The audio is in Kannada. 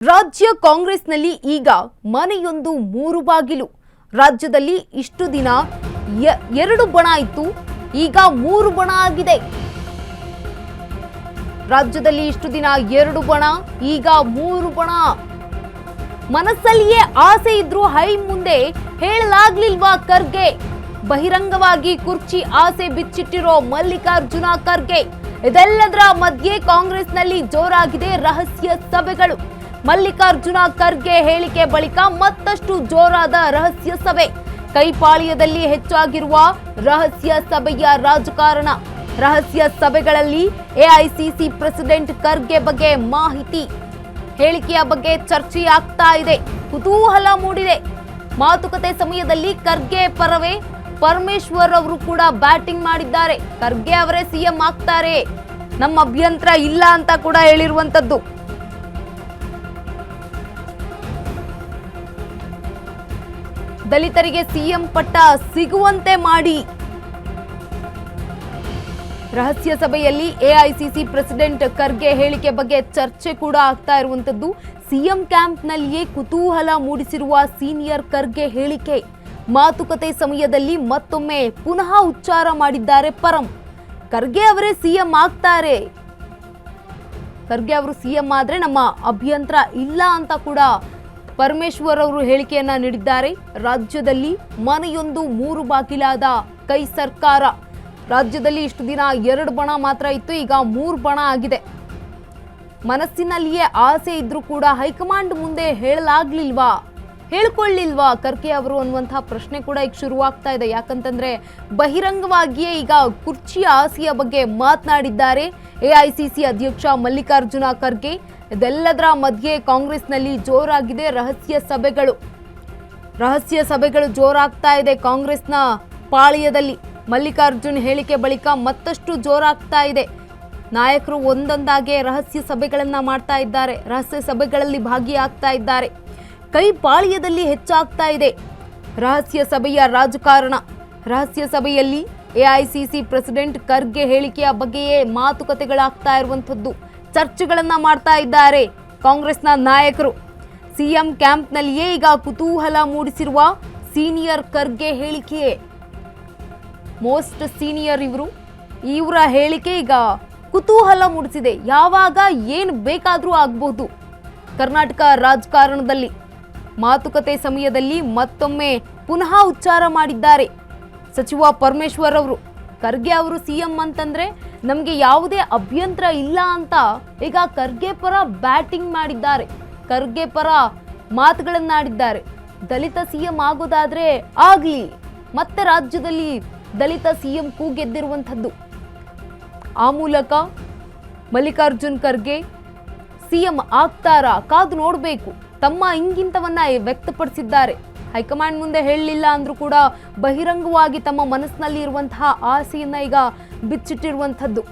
ರಾಜ್ಯ ಕಾಂಗ್ರೆಸ್ನಲ್ಲಿ ಈಗ ಮನೆಯೊಂದು ಮೂರು ಬಾಗಿಲು. ರಾಜ್ಯದಲ್ಲಿ ಇಷ್ಟು ದಿನ ಎರಡು ಬಣ ಇತ್ತು, ಈಗ ಮೂರು ಬಣ ಆಗಿದೆ. ರಾಜ್ಯದಲ್ಲಿ ಇಷ್ಟು ದಿನ ಎರಡು ಬಣ, ಈಗ ಮೂರು ಬಣ. ಮನಸ್ಸಲ್ಲಿಯೇ ಆಸೆ ಇದ್ರೂ ಹೈ ಮುಂದೆ ಹೇಳಲಾಗ್ಲಿಲ್ವಾ ಖರ್ಗೆ? ಬಹಿರಂಗವಾಗಿ ಕುರ್ಚಿ ಆಸೆ ಬಿಚ್ಚಿಟ್ಟಿರೋ ಮಲ್ಲಿಕಾರ್ಜುನ ಖರ್ಗೆ. ಇದೆಲ್ಲದರ ಮಧ್ಯೆ ಕಾಂಗ್ರೆಸ್ನಲ್ಲಿ ಜೋರಾಗಿದೆ ರಹಸ್ಯ ಸಭೆಗಳು. ಮಲ್ಲಿಕಾರ್ಜುನ ಖರ್ಗೆ ಹೇಳಿಕೆ ಬಳಿಕ ಮತ್ತಷ್ಟು ಜೋರಾದ ರಹಸ್ಯ ಸಭೆ. ಕೈಪಾಳ್ಯದಲ್ಲಿ ಹೆಚ್ಚಾಗಿರುವ ರಹಸ್ಯ ಸಭೆಯ ರಾಜಕಾರಣ. ರಹಸ್ಯ ಸಭೆಗಳಲ್ಲಿ ಎಐಸಿಸಿ ಪ್ರೆಸಿಡೆಂಟ್ ಖರ್ಗೆ ಬಗ್ಗೆ ಮಾಹಿತಿ, ಹೇಳಿಕೆಯ ಬಗ್ಗೆ ಚರ್ಚೆಯಾಗ್ತಾ ಇದೆ, ಕುತೂಹಲ ಮೂಡಿದೆ. ಮಾತುಕತೆ ಸಮಯದಲ್ಲಿ ಖರ್ಗೆ ಪರವೇ ಪರಮೇಶ್ವರ್ ಅವರು ಕೂಡ ಬ್ಯಾಟಿಂಗ್ ಮಾಡಿದ್ದಾರೆ. ಖರ್ಗೆ ಅವರೇ ಸಿಎಂ ಆಗ್ತಾರೆ, ನಮ್ಮ ಅಭ್ಯಂತರ ಇಲ್ಲ ಅಂತ ಕೂಡ ಹೇಳಿರುವಂತದ್ದು. ದಲಿತರಿಗೆ ಸಿಎಂ ಪಟ್ಟ ಸಿಗುವಂತೆ ಮಾಡಿ. ರಹಸ್ಯ ಸಭೆಯಲ್ಲಿ ಎಐಸಿಸಿ ಪ್ರೆಸಿಡೆಂಟ್ ಖರ್ಗೆ ಹೇಳಿಕೆ ಬಗ್ಗೆ ಚರ್ಚೆ ಕೂಡ ಆಗ್ತಾ ಇರುವಂತದ್ದು. ಸಿಎಂ ಕ್ಯಾಂಪ್ನಲ್ಲಿಯೇ ಕುತೂಹಲ ಮೂಡಿಸಿರುವ ಸೀನಿಯರ್ ಖರ್ಗೆ ಹೇಳಿಕೆ. ಮಾತುಕತೆ ಸಮಯದಲ್ಲಿ ಮತ್ತೊಮ್ಮೆ ಪುನಃ ಉಚ್ಚಾರ ಮಾಡಿದ್ದಾರೆ ಪರಂ. ಖರ್ಗೆ ಅವರೇ ಸಿಎಂ ಆಗ್ತಾರೆ, ಖರ್ಗೆ ಅವರು ಸಿಎಂ ಆದ್ರೆ ನಮ್ಮ ಅಭ್ಯಂತರ ಇಲ್ಲ ಅಂತ ಕೂಡ ಪರಮೇಶ್ವರ್ ಅವರು ಹೇಳಿಕೆಯನ್ನ ನೀಡಿದ್ದಾರೆ. ರಾಜ್ಯದಲ್ಲಿ ಮನೆಯೊಂದು ಮೂರು ಬಾಗಿಲಾದ ಕೈ ಸರ್ಕಾರ. ರಾಜ್ಯದಲ್ಲಿ ಇಷ್ಟು ದಿನ ಎರಡು ಬಣ ಮಾತ್ರ ಇತ್ತು, ಈಗ ಮೂರು ಬಣ ಆಗಿದೆ. ಮನಸ್ಸಿನಲ್ಲಿಯೇ ಆಸೆ ಇದ್ರೂ ಕೂಡ ಹೈಕಮಾಂಡ್ ಮುಂದೆ ಹೇಳ್ಕೊಳ್ಳಿಲ್ವಾ ಖರ್ಗೆ ಅವರು ಅನ್ನುವಂತಹ ಪ್ರಶ್ನೆ ಕೂಡ ಈಗ ಶುರುವಾಗ್ತಾ ಇದೆ. ಯಾಕಂತಂದ್ರೆ ಬಹಿರಂಗವಾಗಿಯೇ ಈಗ ಕುರ್ಚಿಯ ಆಸೆಯ ಬಗ್ಗೆ ಮಾತನಾಡಿದ್ದಾರೆ ಎಐಸಿಸಿ ಅಧ್ಯಕ್ಷ ಮಲ್ಲಿಕಾರ್ಜುನ ಖರ್ಗೆ. ಇದೆಲ್ಲದರ ಮಧ್ಯೆ ಕಾಂಗ್ರೆಸ್ನಲ್ಲಿ ಜೋರಾಗಿದೆ ರಹಸ್ಯ ಸಭೆಗಳು ಜೋರಾಗ್ತಾ ಇದೆ ಕಾಂಗ್ರೆಸ್ನ ಪಾಳ್ಯದಲ್ಲಿ. ಮಲ್ಲಿಕಾರ್ಜುನ್ ಹೇಳಿಕೆ ಬಳಿಕ ಮತ್ತಷ್ಟು ಜೋರಾಗ್ತಾ ಇದೆ. ನಾಯಕರು ಒಂದೊಂದಾಗೆ ರಹಸ್ಯ ಸಭೆಗಳನ್ನ ಮಾಡ್ತಾ ಇದ್ದಾರೆ, ರಹಸ್ಯ ಸಭೆಗಳಲ್ಲಿ ಭಾಗಿಯಾಗ್ತಾ ಇದ್ದಾರೆ. ಕೈ ಪಾಳ್ಯದಲ್ಲಿ ಹೆಚ್ಚಾಗ್ತಾ ಇದೆ ರಹಸ್ಯ ಸಭೆಯ ರಾಜಕಾರಣ. ರಹಸ್ಯ ಸಭೆಯಲ್ಲಿ ಎಐಸಿಸಿ ಪ್ರೆಸಿಡೆಂಟ್ ಖರ್ಗೆ ಹೇಳಿಕೆಯ ಬಗ್ಗೆಯೇ ಮಾತುಕತೆಗಳಾಗ್ತಾ ಇರುವಂತದ್ದು, ಚರ್ಚೆಗಳನ್ನ ಮಾಡ್ತಾ ಇದ್ದಾರೆ ಕಾಂಗ್ರೆಸ್ನ ನಾಯಕರು. ಸಿಎಂ ಕ್ಯಾಂಪ್ನಲ್ಲಿಯೇ ಈಗ ಕುತೂಹಲ ಮೂಡಿಸಿರುವ ಸೀನಿಯರ್ ಖರ್ಗೆ ಹೇಳಿಕೆ. ಮೋಸ್ಟ್ ಸೀನಿಯರ್ ಇವರ ಹೇಳಿಕೆ ಈಗ ಕುತೂಹಲ ಮೂಡಿಸಿದೆ. ಯಾವಾಗ ಏನು ಬೇಕಾದ್ರೂ ಆಗಬಹುದು ಕರ್ನಾಟಕ ರಾಜಕಾರಣದಲ್ಲಿ. ಮಾತುಕತೆ ಸಮಯದಲ್ಲಿ ಮತ್ತೊಮ್ಮೆ ಪುನಃ ಉಚ್ಚಾರ ಮಾಡಿದ್ದಾರೆ ಸಚಿವ ಪರಮೇಶ್ವರ್ ಅವರು. ಖರ್ಗೆ ಅವರು ಸಿಎಂ ಅಂತಂದ್ರೆ ನಮಗೆ ಯಾವುದೇ ಅಭ್ಯಂತರ ಇಲ್ಲ ಅಂತ ಈಗ ಖರ್ಗೆ ಪರ ಬ್ಯಾಟಿಂಗ್ ಮಾಡಿದ್ದಾರೆ, ಖರ್ಗೆ ಪರ ಮಾತುಗಳನ್ನಾಡಿದ್ದಾರೆ. ದಲಿತ ಸಿಎಂ ಆಗೋದಾದ್ರೆ ಆಗ್ಲಿ, ಮತ್ತೆ ರಾಜ್ಯದಲ್ಲಿ ದಲಿತ ಸಿಎಂ ಕೂಗೆದ್ದಿರುವಂಥದ್ದು. ಆ ಮೂಲಕ ಮಲ್ಲಿಕಾರ್ಜುನ್ ಖರ್ಗೆ ಸಿಎಂ ಆಗ್ತಾರಾ ಕಾದು ನೋಡಬೇಕು, ತಮ್ಮ ಇಂಗಿತವನ್ನ ವ್ಯಕ್ತಪಡಿಸಿದ್ದಾರೆ. ಹೈಕಮಾಂಡ್ ಮುಂದೆ ಹೇಳಲಿಲ್ಲ ಅಂದ್ರೂ ಕೂಡ ಬಹಿರಂಗವಾಗಿ ತಮ್ಮ ಮನಸ್ಸಿನಲ್ಲಿ ಇರುವಂತಹ ಆಸೆಯನ್ನ ಈಗ ಬಿಚ್ಚಿಟ್ಟಿರುವಂಥದ್ದು.